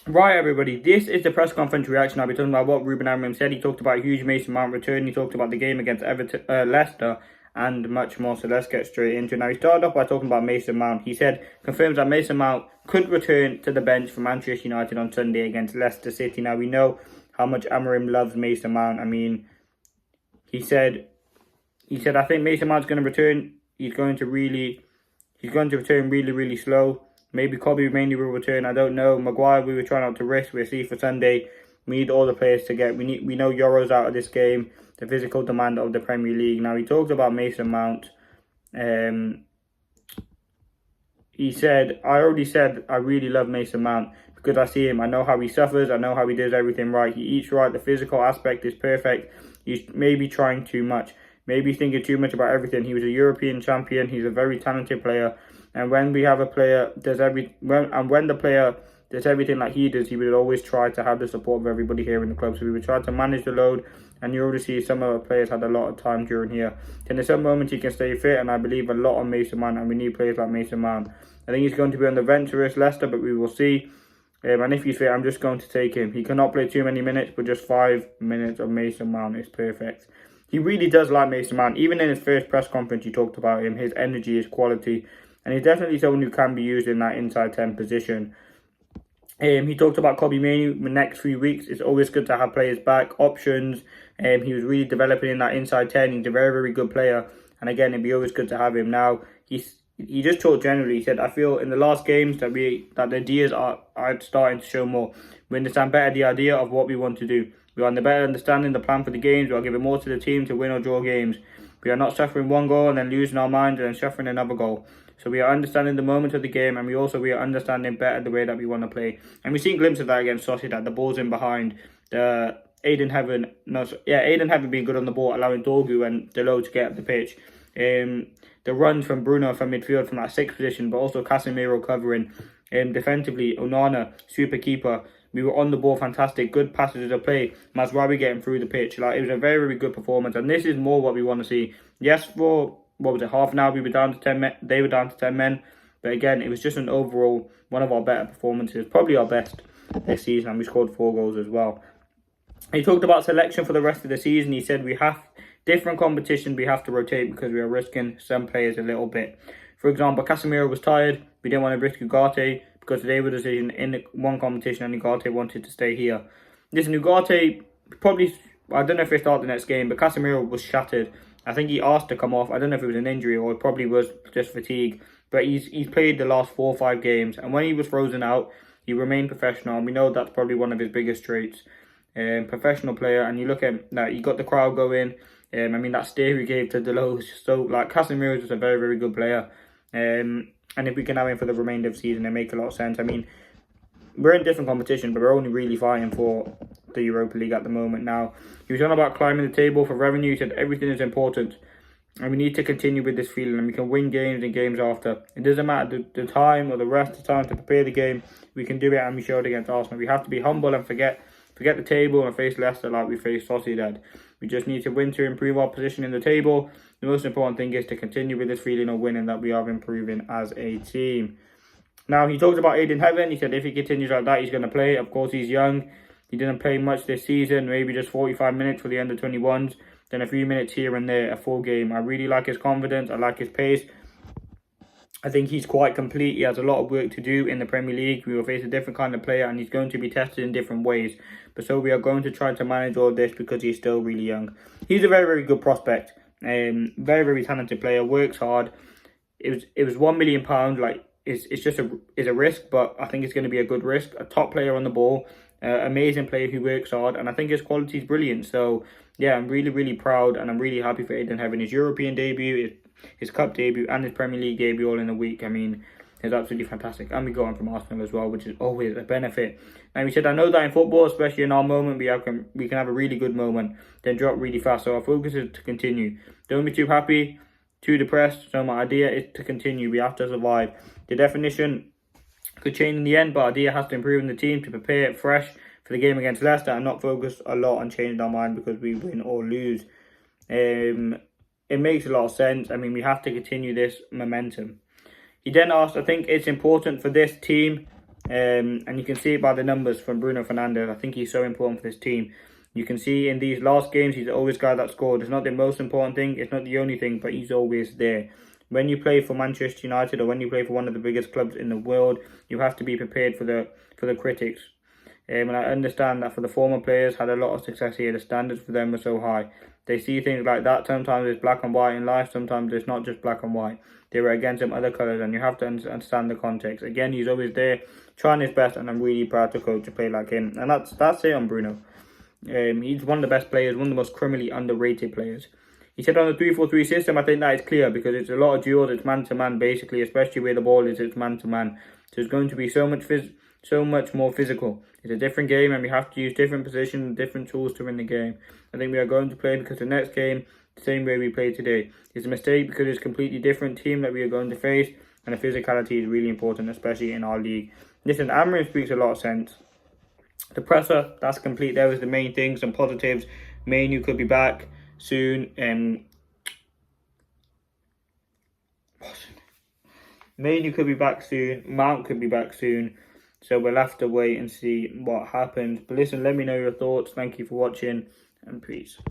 Right, everybody, this is the press conference reaction. I'll be talking about what Ruben Amorim said. He talked about a huge Mason Mount return. He talked about the game against Leicester, and much more. So let's get straight into it. Now, he started off by talking about Mason Mount. He said, confirms that Mason Mount could return to the bench for Manchester United on Sunday against Leicester City. Now, we know how much Amorim loves Mason Mount. I mean, he said, I think Mason Mount's going to return. He's going to return really, really slow. Maybe Kobe mainly will return. I don't know. Maguire, we were trying not to risk. We'll see for Sunday. We need all the players to get. We know Euro's out of this game. The physical demand of the Premier League. Now, he talked about Mason Mount. He said, I already said I really love Mason Mount because I see him. I know how he suffers. I know how he does everything right. He eats right. The physical aspect is perfect. He's maybe trying too much. Maybe thinking too much about everything. He was a European champion. He's a very talented player. And when we have a player when the player does everything like he does, he would always try to have the support of everybody here in the club. So we would try to manage the load. And you already see some of the players had a lot of time during here. And in some moments he can stay fit, and I believe a lot on Mason Mount, and we need players like Mason Mount. I think he's going to be on the bench versus Leicester, but we will see. And if he's fit, I'm just going to take him. He cannot play too many minutes, but just 5 minutes of Mason Mount is perfect. He really does like Mason Mount. Even in his first press conference, he talked about him. His energy, his quality. And he's definitely someone who can be used in that inside 10 position. He talked about Kobe Mainoo in the next few weeks. It's always good to have players back, options. He was really developing in that inside 10. He's a very, very good player. And again, it'd be always good to have him. Now, he just talked generally. He said, I feel in the last games that the ideas are starting to show more. We understand better the idea of what we want to do. We are in the better understanding the plan for the games. We are giving more to the team to win or draw games. We are not suffering one goal and then losing our mind and then suffering another goal. So we are understanding the moment of the game, and we are understanding better the way that we want to play. And we've seen glimpses of that against Sociedad. The ball's in behind. Aiden Heaven being good on the ball, allowing Dorgu and Delo to get up the pitch. The runs from Bruno from midfield from that 6th position, but also Casemiro covering. Defensively, Onana, super keeper. We were on the ball, fantastic, good passages of play. Mazraoui getting through the pitch. It was a very, very good performance, and this is more what we want to see. Yes, for half an hour we were down to 10 men. They were down to 10 men, but again, it was just an overall one of our better performances, probably our best this season, and we scored 4 goals as well. He talked about selection for the rest of the season. He said we have different competition. We have to rotate because we are risking some players a little bit. For example, Casemiro was tired. We didn't want to risk Ugarte because they were decision in one competition, and Ugarte wanted to stay here. Listen, Ugarte probably, I don't know if he started the next game, but Casemiro was shattered. I think he asked to come off. I don't know if it was an injury or it probably was just fatigue. But he's played the last 4 or 5 games, and when he was frozen out, he remained professional. And we know that's probably one of his biggest traits. Professional player, and you look at that, he got the crowd going. I mean, that steer he gave to Delo was just so, Casemiro is just a very, very good player. And if we can have him for the remainder of the season, it makes a lot of sense. I mean, we're in different competition, but we're only really fighting for the Europa League at the moment now. He was on about climbing the table for revenue. He said everything is important, and we need to continue with this feeling, and we can win games and games after. It doesn't matter the time or the rest of the time to prepare the game. We can do it, and we showed against Arsenal. We have to be humble and forget the table and face Leicester like we faced Sociedad. We just need to win to improve our position in the table. The most important thing is to continue with this feeling of winning, that we are improving as a team. Now, he talked about Aiden Heaven. He said if he continues like that, he's going to play. Of course, he's young. He didn't play much this season, maybe just 45 minutes for the under-21s, then a few minutes here and there, a full game. I really like his confidence. I like his pace. I think he's quite complete. He has a lot of work to do in the Premier League. We will face a different kind of player, and he's going to be tested in different ways. But so we are going to try to manage all this because he's still really young. He's a very, very good prospect. Very, very talented player. Works hard. It was £1 million. It's just a risk, but I think it's going to be a good risk. A top player on the ball. Amazing player who works hard, and I think his quality is brilliant. So yeah, I'm really, really proud, and I'm really happy for Aiden having his European debut, his cup debut, and his Premier League debut all in a week. I mean, it's absolutely fantastic. And we got him from Arsenal as well, which is always a benefit. And we said, I know that in football, especially in our moment, we can have a really good moment, then drop really fast. So our focus is to continue. Don't be too happy, too depressed. So my idea is to continue. We have to survive. The definition could change in the end, but our idea has to improve in the team to prepare it fresh for the game against Leicester and not focus a lot on changing our mind because we win or lose. It makes a lot of sense. I mean, we have to continue this momentum. He then asked, I think it's important for this team And you can see it by the numbers from Bruno Fernandes. I think he's so important for this team. You can see in these last games, he's always the guy that scored. It's not the most important thing, it's not the only thing, but he's always there. When you play for Manchester United or when you play for one of the biggest clubs in the world, you have to be prepared for the critics. And I understand that for the former players had a lot of success here, the standards for them were so high. They see things like that. Sometimes it's black and white in life, sometimes it's not just black and white. They were against some other colours, and you have to understand the context. Again, he's always there, trying his best, and I'm really proud to coach a player like him. And that's it on Bruno. He's one of the best players, one of the most criminally underrated players. He said on the 3-4-3 system, I think that is clear because it's a lot of duels, it's man-to-man basically, especially where the ball is, it's man-to-man. So it's going to be so much more physical. It's a different game and we have to use different positions, different tools to win the game. I think we are going to play because the next game, the same way we played today. It's a mistake because it's a completely different team that we are going to face and the physicality is really important, especially in our league. Listen, Amorim speaks a lot of sense. The presser, that's complete. There was the main thing, some positives. Manu could be back soon. Manu could be back soon. Mount could be back soon. So we'll have to wait and see what happens. But listen, let me know your thoughts. Thank you for watching and peace.